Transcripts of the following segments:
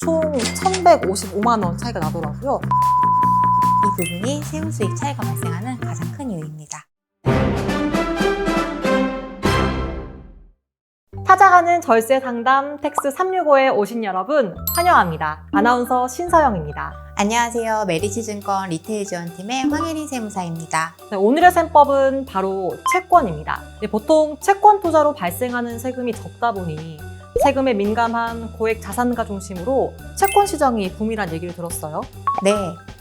총 1,155만 원 차이가 나더라고요. 이 부분이 세후 수익 차이가 발생하는 가장 큰 이유입니다. 찾아가는 절세 상담 텍스 365에 오신 여러분 환영합니다. 아나운서 신서영입니다. 안녕하세요. 메리츠증권 리테일 지원팀의 황혜린 세무사입니다. 네, 오늘의 셈법은 바로 채권입니다. 보통 채권 투자로 발생하는 세금이 적다 보니 세금에 민감한 고액 자산가 중심으로 채권 시장이 붐이란 얘기를 들었어요. 네,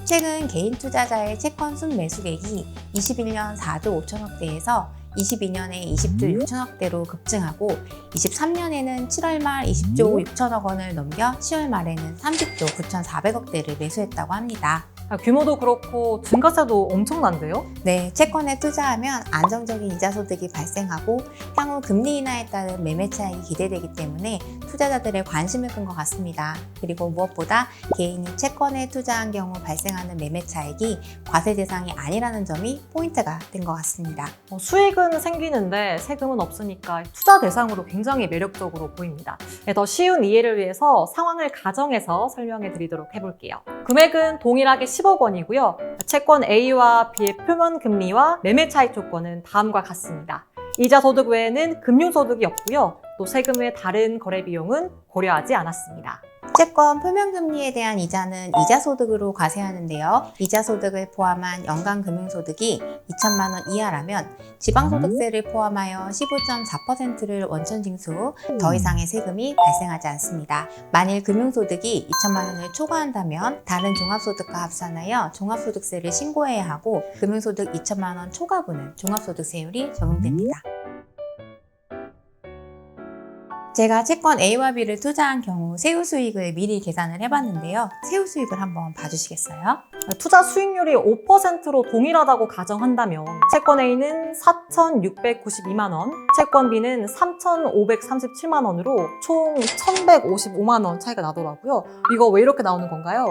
최근 개인 투자자의 채권 순매수액이 21년 4조 5천억대에서 22년에 20조 6천억대로 급증하고 23년에는 7월 말 20조 6천억 원을 넘겨 10월 말에는 30조 9,400억대를 매수했다고 합니다. 규모도 그렇고 증가세도 엄청난데요? 네, 채권에 투자하면 안정적인 이자 소득이 발생하고 향후 금리 인하에 따른 매매 차익이 기대되기 때문에 투자자들의 관심을 끈 것 같습니다. 그리고 무엇보다 개인이 채권에 투자한 경우 발생하는 매매 차익이 과세 대상이 아니라는 점이 포인트가 된 것 같습니다. 수익은 생기는데 세금은 없으니까 투자 대상으로 굉장히 매력적으로 보입니다. 더 쉬운 이해를 위해서 상황을 가정해서 설명해 드리도록 해볼게요. 금액은 동일하게 10억 원이고요. 채권 A와 B의 표면 금리와 매매 차익 조건은 다음과 같습니다. 이자 소득 외에는 금융소득이 없고요. 또 세금 외 다른 거래 비용은 고려하지 않았습니다. 채권 표면금리에 대한 이자는 이자소득으로 과세하는데요. 이자소득을 포함한 연간 금융소득이 2천만 원 이하라면 지방소득세를 포함하여 15.4%를 원천 징수 후 더 이상의 세금이 발생하지 않습니다. 만일 금융소득이 2천만 원을 초과한다면 다른 종합소득과 합산하여 종합소득세를 신고해야 하고 금융소득 2천만 원 초과분은 종합소득세율이 적용됩니다. 제가 채권 A와 B를 투자한 경우 세후 수익을 미리 계산을 해봤는데요. 세후 수익을 한번 봐주시겠어요? 투자 수익률이 5%로 동일하다고 가정한다면 채권 A는 4,692만 원, 채권 B는 3,537만 원으로 총 1,155만 원 차이가 나더라고요. 이거 왜 이렇게 나오는 건가요?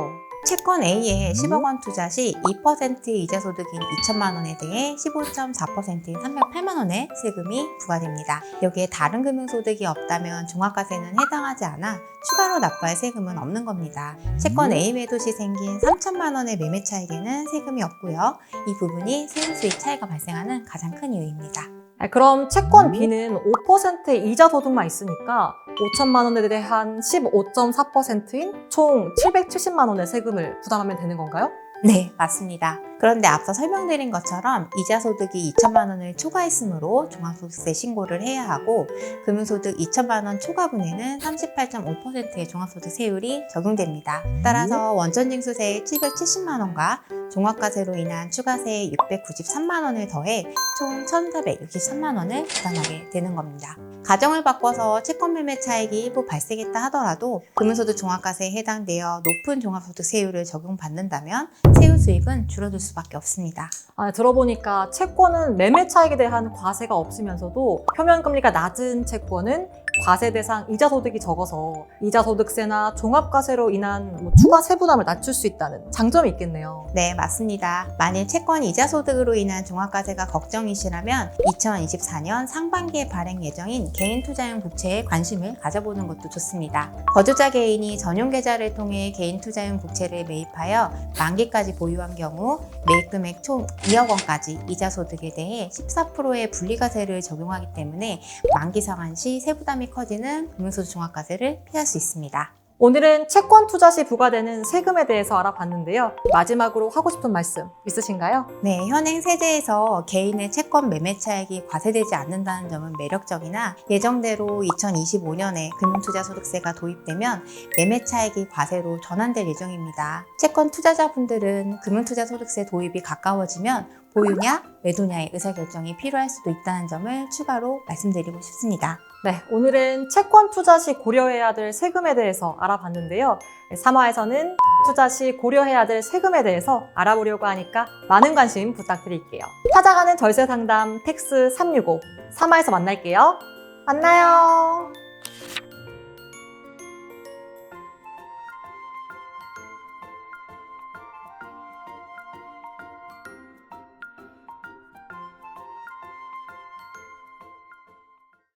채권 A에 10억 원 투자 시 2% 이자 소득인 2천만 원에 대해 15.4%인 308만 원의 세금이 부과됩니다. 여기에 다른 금융소득이 없다면 종합과세는 해당하지 않아 추가로 납부할 세금은 없는 겁니다. 채권 A 매도 시 생긴 3천만 원의 매매 차익에는 세금이 없고요. 이 부분이 세후 수익 차이가 발생하는 가장 큰 이유입니다. 그럼 채권 B는 5%의 이자 소득만 있으니까 5천만 원에 대한 15.4%인 총 770만 원의 세금을 부담하면 되는 건가요? 네, 맞습니다. 그런데 앞서 설명드린 것처럼 이자소득이 2천만 원을 초과했으므로 종합소득세 신고를 해야 하고 금융소득 2천만 원 초과분에는 38.5%의 종합소득세율이 적용됩니다. 따라서 원천징수세 770만 원과 종합과세로 인한 추가세 693만 원을 더해 총 1,463만 원을 부담하게 되는 겁니다. 가정을 바꿔서 채권 매매 차익이 일부 발생했다 하더라도 금융소득 종합과세에 해당되어 높은 종합소득세율을 적용받는다면 세후 수익은 줄어들 수밖에 없습니다. 들어보니까 채권은 매매 차익에 대한 과세가 없으면서도 표면금리가 낮은 채권은 과세 대상 이자 소득이 적어서 이자 소득세나 종합과세로 인한 추가 세부담을 낮출 수 있다는 장점이 있겠네요. 네, 맞습니다. 만일 채권 이자 소득으로 인한 종합과세가 걱정이시라면 2024년 상반기에 발행 예정인 개인 투자용 국채에 관심을 가져보는 것도 좋습니다. 거주자 개인이 전용 계좌를 통해 개인 투자용 국채를 매입하여 만기까지 보유한 경우 매입 금액 총 2억 원까지 이자 소득에 대해 14%의 분리과세를 적용하기 때문에 만기 상환 시 세부담이 커지는 금융소득 종합과세를 피할 수 있습니다. 오늘은 채권 투자 시 부과되는 세금에 대해서 알아봤는데요. 마지막으로 하고 싶은 말씀 있으신가요? 네, 현행 세제에서 개인의 채권 매매 차익이 과세되지 않는다는 점은 매력적이나 예정대로 2025년에 금융투자소득세가 도입되면 매매 차익이 과세로 전환될 예정입니다. 채권 투자자분들은 금융투자소득세 도입이 가까워지면 보유냐, 매도냐의 의사결정이 필요할 수도 있다는 점을 추가로 말씀드리고 싶습니다. 네, 오늘은 채권 투자 시 고려해야 될 세금에 대해서 알아봤는데요. 3화에서는 투자 시 고려해야 될 세금에 대해서 알아보려고 하니까 많은 관심 부탁드릴게요. 찾아가는 절세 상담 텍스 365 3화에서 만날게요. 만나요.